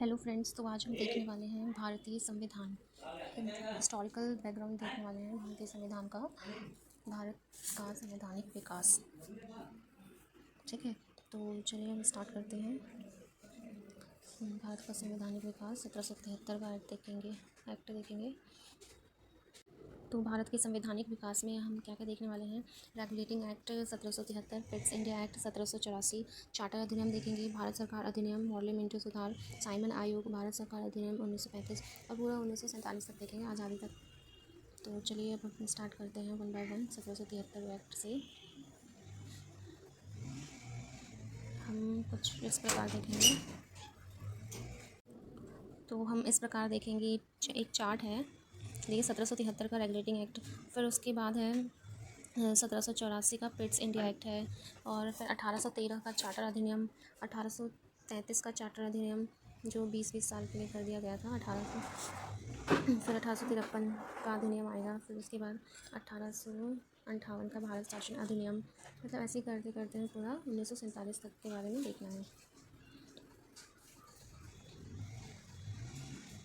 Hello friends, तो आज हम देखने वाले हैं भारतीय संविधान हिस्टोरिकल बैकग्राउंड देखने वाले हैं भारतीय संविधान का, भारत का संवैधानिक विकास। ठीक है, तो चलिए हम स्टार्ट करते हैं। भारत का संवैधानिक विकास 1773 का एक्ट देखेंगे। तो भारत के संवैधानिक विकास में हम क्या क्या देखने वाले हैं। Regulating act 1773, Pitt's India act 1784, charter अधिनियम देखेंगे, भारत सरकार अधिनियम, पार्लियामेंट्री सुधार, साइमन आयोग, भारत सरकार अधिनियम 1935 और पूरा 1947 तक देखेंगे, आज़ादी तक। तो चलिए अब हम स्टार्ट करते हैं वन बाय वन 1773 एक्ट से। हम कुछ इस प्रकार देखेंगे। तो हम इस प्रकार देखेंगे, एक चार्ट है, देखिए 1773 का रेगुलेटिंग एक्ट, फिर उसके बाद है 1784 का पिट्स इंडिया एक्ट है, और फिर 1813 का चार्टर अधिनियम, 1833 का चार्टर अधिनियम जो 20-20 साल के लिए कर दिया गया था, फिर 1853 का अधिनियम आएगा, फिर उसके बाद 1858 का भारत शासन अधिनियम। मतलब ऐसे ही करते करते पूरा 1947 तक के बारे में देखना है।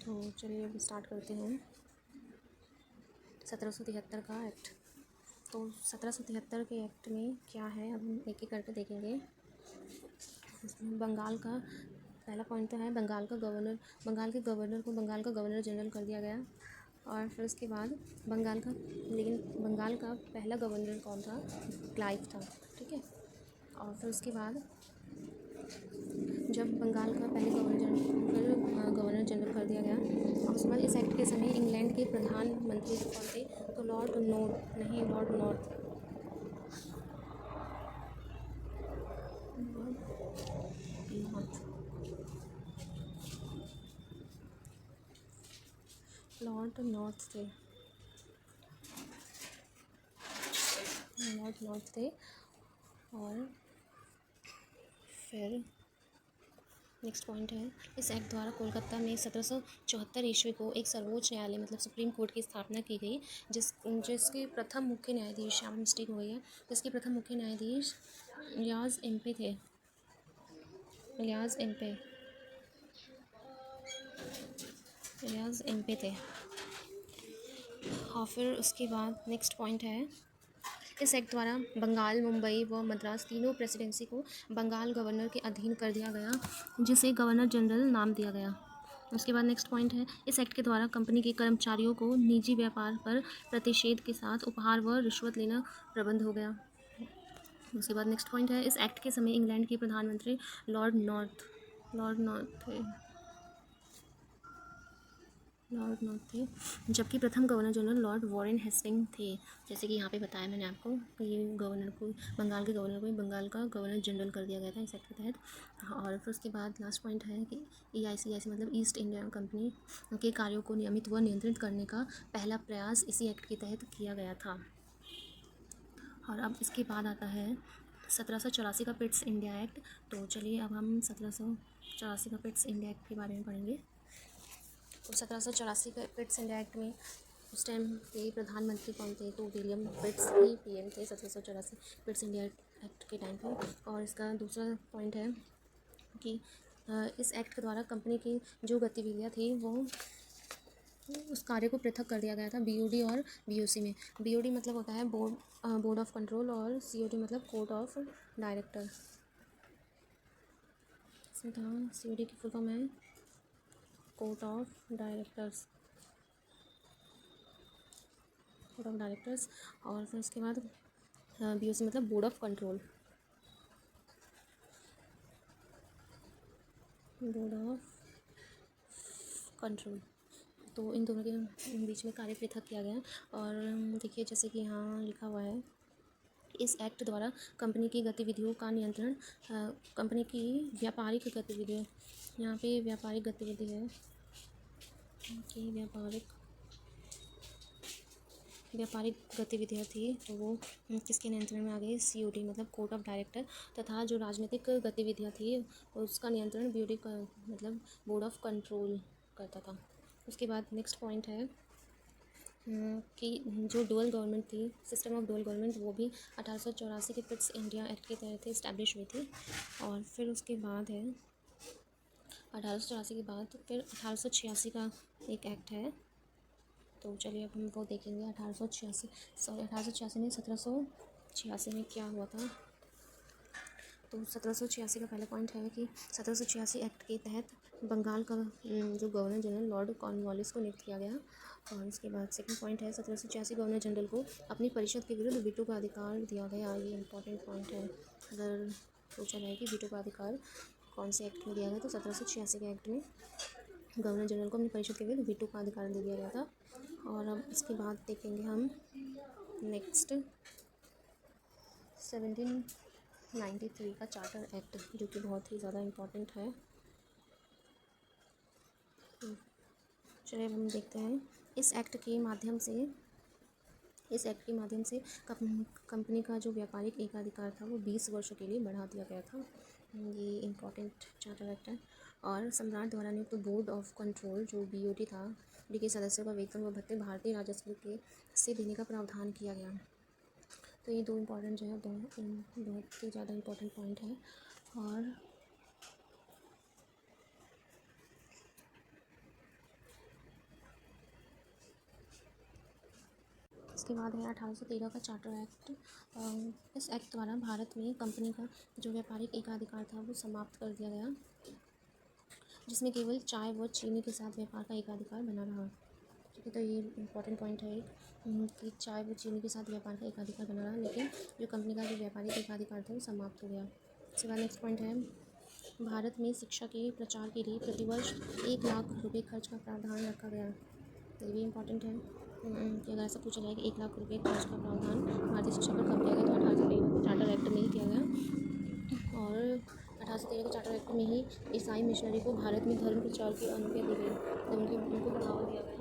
तो चलिए अब स्टार्ट करते हैं 1773 का एक्ट। तो 1773 के एक्ट में क्या है, अब हम एक एक करके देखेंगे। बंगाल का पहला पॉइंट तो है, बंगाल के गवर्नर को बंगाल का गवर्नर जनरल कर दिया गया। और फिर उसके बाद बंगाल का पहला गवर्नर कौन था, क्लाइव था। ठीक है, और फिर उसके बाद जब बंगाल का पहले गवर्नर जनरल कर दिया गया, और उसके बाद इस एक्ट के समय इंग्लैंड के प्रधानमंत्री कौन थे, तो लॉर्ड नॉर्थ, थे। और फिर नेक्स्ट पॉइंट है, इस एक्ट द्वारा कोलकाता में 1774 ईस्वी को एक सर्वोच्च न्यायालय मतलब सुप्रीम कोर्ट की स्थापना की गई, जिसके प्रथम मुख्य न्यायाधीश, यहाँ मिस्टेक हो गई है, जिसके प्रथम मुख्य न्यायाधीश इलियास एम्पे थे। और फिर उसके बाद नेक्स्ट पॉइंट है, इस एक्ट द्वारा बंगाल, मुंबई व मद्रास तीनों प्रेसिडेंसी को बंगाल गवर्नर के अधीन कर दिया गया, जिसे गवर्नर जनरल नाम दिया गया। उसके बाद नेक्स्ट पॉइंट है, इस एक्ट के द्वारा कंपनी के कर्मचारियों को निजी व्यापार पर प्रतिषेध के साथ उपहार व रिश्वत लेना प्रतिबंध हो गया। उसके बाद नेक्स्ट पॉइंट है, इस एक्ट के समय इंग्लैंड के प्रधानमंत्री लॉर्ड नॉर्थ थे, जबकि प्रथम governor general Lord Warren Hastings थे। जैसे कि यहाँ पे बताया मैंने आपको कि ये बंगाल के गवर्नर को बंगाल का गवर्नर जनरल कर दिया गया था इस एक्ट के तहत। और फिर उसके बाद लास्ट पॉइंट है कि EIC मतलब ईस्ट इंडिया कंपनी के कार्यों को नियमित व नियंत्रित करने का पहला प्रयास इसी एक्ट के तहत किया गया था। और अब इसके बाद आता है 1784 का पिट्स इंडिया एक्ट। तो चलिए अब हम 1784 का पिट्स इंडिया एक्ट के बारे में पढ़ेंगे। तो 1784 के पिट्स इंडिया एक्ट में उस टाइम के प्रधानमंत्री कौन थे, तो विलियम पिट्स ही PM थे 1784 पिट्स इंडिया एक्ट के टाइम पर। और इसका दूसरा पॉइंट है कि इस एक्ट के द्वारा कंपनी की जो गतिविधियाँ थी वो उस कार्य को पृथक कर दिया गया था BOD और BOC में। BOD मतलब होता है बोर्ड ऑफ कंट्रोल, और COD मतलब कोर्ट ऑफ डायरेक्टर। COD की फुल फॉर्म है कोर्ट ऑफ डायरेक्टर्स। और फिर उसके बाद BOC मतलब बोर्ड ऑफ कंट्रोल, तो इन दोनों के बीच में कार्य पृथक किया गया। और देखिए जैसे कि यहाँ लिखा हुआ है, इस एक्ट द्वारा कंपनी की गतिविधियों का नियंत्रण, कंपनी की व्यापारिक गतिविधियों, यहाँ पे व्यापारिक गतिविधि है कि व्यापारिक गतिविधियाँ थी, तो वो किसके नियंत्रण में आ गई, COD मतलब कोर्ट ऑफ डायरेक्टर। तथा जो राजनीतिक गतिविधियाँ थी उसका नियंत्रण BOD का मतलब बोर्ड ऑफ कंट्रोल करता था। उसके बाद नेक्स्ट पॉइंट है कि जो डुअल गवर्नमेंट थी, सिस्टम ऑफ डुअल गवर्नमेंट, वो भी 1884 के पिट्स इंडिया एक्ट के तहत इस्टेब्लिश हुई थी। और फिर उसके बाद है 1884 के बाद फिर 1886 का एक एक्ट है, तो चलिए अब हम वो देखेंगे। 1886 में 1786 में क्या हुआ था। तो 1786 का पहला पॉइंट है कि 1786 एक्ट के तहत बंगाल का जो गवर्नर जनरल लॉर्ड कॉर्नवालिस को नियुक्त किया गया। और इसके बाद सेकंड पॉइंट है 1786 गवर्नर जनरल को अपनी परिषद के विरुद्ध वीटो का अधिकार दिया गया। ये इंपॉर्टेंट पॉइंट है, अगर पूछा जाए कि वीटो का अधिकार कौन से एक्ट में दिया गया, तो 1786 के एक्ट में गवर्नर जनरल को अपनी परिषद के विरुद्ध वीटो का अधिकार दे दिया गया था। और अब इसके बाद देखेंगे हम नेक्स्ट 1793 का चार्टर एक्ट, जो कि बहुत ही ज़्यादा इम्पोर्टेंट है। चलिए अब हम देखते हैं। इस एक्ट के माध्यम से कंपनी का जो व्यापारिक एकाधिकार था वो 20 वर्षों के लिए बढ़ा दिया गया था। ये इम्पोर्टेंट चार्टर एक्ट है। और सम्राट द्वारा नियुक्त बोर्ड ऑफ कंट्रोल जो BOT था, के सदस्यों का वेतन व भत्ते भारतीय राजस्व के से देने का प्रावधान किया गया। तो ये दो इम्पोर्टेंट जो है, बहुत ही ज़्यादा इम्पोर्टेंट पॉइंट है। और इसके बाद है 1813 का चार्टर एक्ट। इस एक्ट द्वारा भारत में कंपनी का जो व्यापारिक एकाधिकार था वो समाप्त कर दिया गया, जिसमें केवल चाय व चीनी के साथ व्यापार का एकाधिकार बना रहा। ठीक है, तो ये इम्पोर्टेंट पॉइंट है कि चाय व चीनी के साथ व्यापार का एकाधिकार बना रहा, लेकिन जो कंपनी का जो व्यापारिक एकाधिकार था वो समाप्त हो गया। इसके बाद नेक्स्ट पॉइंट है भारत में शिक्षा के प्रचार के लिए प्रतिवर्ष 1 लाख रुपये खर्च का प्रावधान रखा गया। तो ये भी इम्पोर्टेंट है कि अगर ऐसा पूछा जाए कि 1 लाख रुपये खर्च का प्रावधान भारतीय शिक्षा पर कब किया गया, तो 1813 के चार्टर एक्ट में ही किया गया। और 1813 के चार्टर एक्ट में ही ईसाई मिशनरी को भारत में धर्म प्रचार की अनुमति दी गई, तो उनको बढ़ावा दिया गया।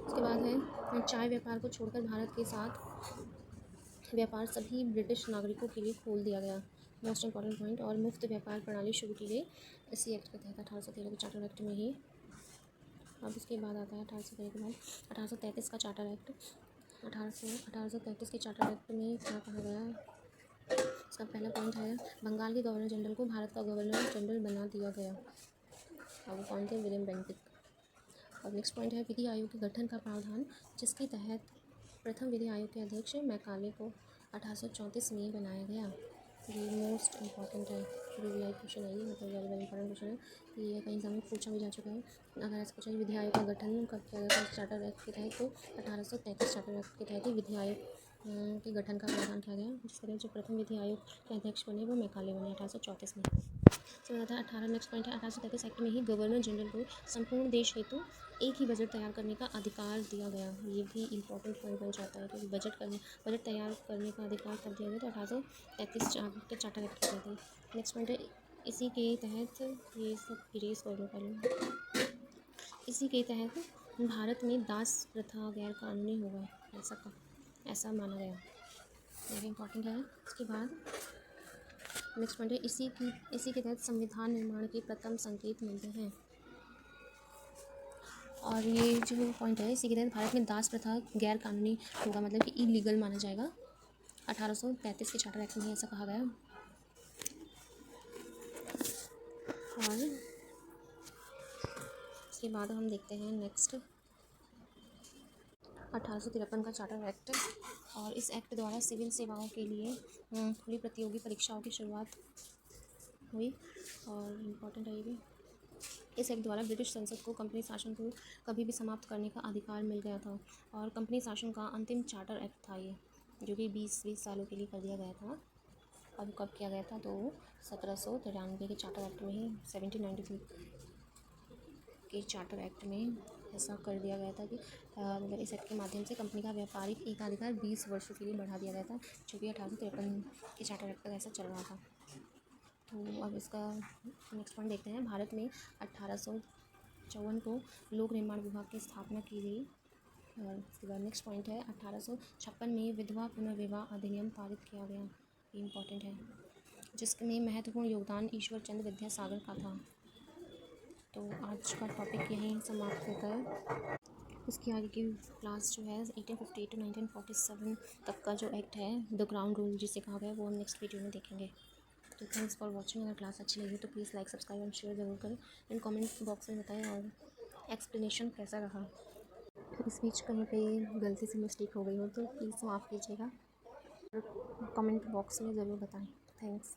उसके बाद है चाय व्यापार को छोड़कर भारत के साथ व्यापार सभी ब्रिटिश नागरिकों के लिए खोल दिया गया, मोस्ट इंपॉर्टेंट पॉइंट। और मुफ्त व्यापार प्रणाली शुरू की गई इसी एक्ट के तहत, 1813 के चार्टर एक्ट में ही। अब इसके बाद आता है 1813 के बाद 1833 का चार्टर एक्ट। 1833 के चार्टर एक्ट में क्या कहा गया है, इसका पहला पॉइंट है बंगाल के गवर्नर जनरल को भारत का गवर्नर जनरल बना दिया गया। अब वो कौन थे, विलियम बेंटिक। और नेक्स्ट पॉइंट है विधि आयोग के गठन का प्रावधान, जिसके तहत प्रथम विधि आयोग के अध्यक्ष मैकाले को 1834 में बनाया गया। ये मोस्ट इम्पॉर्टेंट है, VVI क्वेश्चन है ये, मतलब वेरी वेरी इंपॉर्टेंट क्वेश्चन है। ये कहीं एग्जाम में पूछा भी जा चुका है। अगर ऐसा पूछा विधि आयोग का गठन कब किया गया था चार्टर एक्ट के तहत, तो 1833 चार्टर एक्ट के तहत ही विधि आयोग के गठन का प्रावधान किया गया, जिसके तहत जो प्रथम विधि आयोग के अध्यक्ष बने वो मैकाले बने 1834 में। तो नेक्स्ट पॉइंट है 1833 एक्ट में ही गवर्नर जनरल को संपूर्ण देश हेतु एक ही बजट तैयार करने का अधिकार दिया गया। ये भी इम्पोर्टेंट पॉइंट बन जाता है, क्योंकि बजट तैयार करने का अधिकार कब दिया गया, तो 1833 के चार्टर एक्ट के तहत। नेक्स्ट पॉइंट है इसी के तहत, ये सब इरेज कर लो पहले। इसी के तहत भारत में दास प्रथा गैर कानूनी हो गया, ऐसा माना गया। वेरी इंपॉर्टेंट है। इसके बाद नेक्स्ट पॉइंट है इसी के तहत संविधान निर्माण के प्रथम संकेत मिलते हैं। और ये जो पॉइंट है, इसी के तहत भारत में दास प्रथा गैर कानूनी होगा, मतलब कि इलीगल माना जाएगा। 1833 के चार्टर एक्ट में ऐसा कहा गया। और इसके बाद हम देखते हैं नेक्स्ट 1853 का चार्टर एक्ट। और इस एक्ट द्वारा सिविल सेवाओं के लिए खुली प्रतियोगी परीक्षाओं की शुरुआत हुई, और इम्पोर्टेंट है ये भी। इस एक्ट द्वारा ब्रिटिश संसद को कंपनी शासन को कभी भी समाप्त करने का अधिकार मिल गया था, और कंपनी शासन का अंतिम चार्टर एक्ट था ये, जो कि 20 सालों के लिए कर दिया गया था। अब कब किया गया था, तो 1793 के चार्टर एक्ट में ही, 1793 के चार्टर एक्ट में ऐसा कर दिया गया था कि मतलब इस एक्ट के माध्यम से कंपनी का व्यापारिक एकाधिकार 20 वर्षों के लिए बढ़ा दिया गया था, जो कि 1853 के चार्टर एक्ट तक ऐसा चल रहा था। तो अब इसका नेक्स्ट पॉइंट देखते हैं। भारत में 1854 को लोक निर्माण विभाग की स्थापना की गई। और इसके बाद नेक्स्ट पॉइंट है 1856 में विधवा पुनर्विवाह अधिनियम पारित किया गया। ये इम्पोर्टेंट है, जिसमें महत्वपूर्ण योगदान ईश्वर चंद्र विद्यासागर का था। तो आज का टॉपिक यहीं समाप्त होता है। इसकी आगे की क्लास जो है 1858 to 1947 तक का जो एक्ट है, द ग्राउंड रूल जिसे कहा गया, वो हम नेक्स्ट वीडियो में देखेंगे। तो थैंक्स फॉर वॉचिंग। अगर क्लास अच्छी लगी तो please like subscribe and share ज़रूर करें। एंड कमेंट बॉक्स में बताएं और एक्सप्लेनेशन कैसा रहा। इस बीच कहीं पे गलती से मिस्टेक हो गई हो तो प्लीज़ माफ़ कीजिएगा। कमेंट बॉक्स में ज़रूर बताएं। थैंक्स।